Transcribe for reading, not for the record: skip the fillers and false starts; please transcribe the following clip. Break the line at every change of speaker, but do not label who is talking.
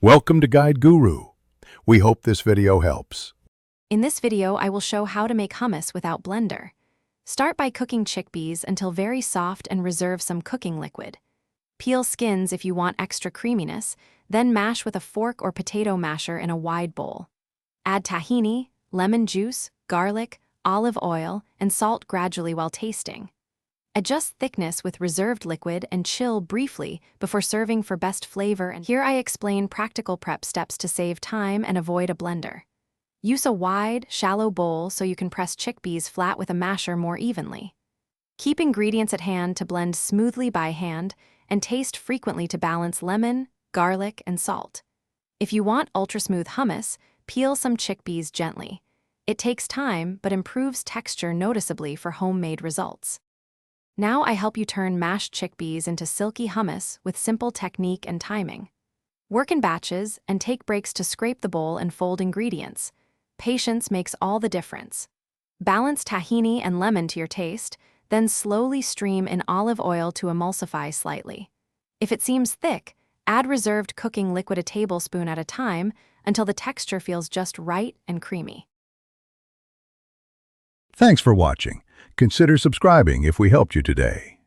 Welcome to Guide Guru. We hope this video helps.
In this video, I will show how to make hummus without blender. Start by cooking chickpeas until very soft and reserve some cooking liquid. Peel skins if you want extra creaminess, then mash with a fork or potato masher in a wide bowl. Add tahini, lemon juice, garlic, olive oil, and salt gradually while tasting. Adjust thickness with reserved liquid and chill briefly before serving for best flavor. And here I explain practical prep steps to save time and avoid a blender. Use a wide, shallow bowl so you can press chickpeas flat with a masher more evenly. Keep ingredients at hand to blend smoothly by hand and taste frequently to balance lemon, garlic, and salt. If you want ultra-smooth hummus, peel some chickpeas gently. It takes time but improves texture noticeably for homemade results. Now I help you turn mashed chickpeas into silky hummus with simple technique and timing. Work in batches and take breaks to scrape the bowl and fold ingredients. Patience makes all the difference. Balance tahini and lemon to your taste, then slowly stream in olive oil to emulsify slightly. If it seems thick, add reserved cooking liquid a tablespoon at a time until the texture feels just right and creamy.
Thanks for watching. Consider subscribing if we helped you today.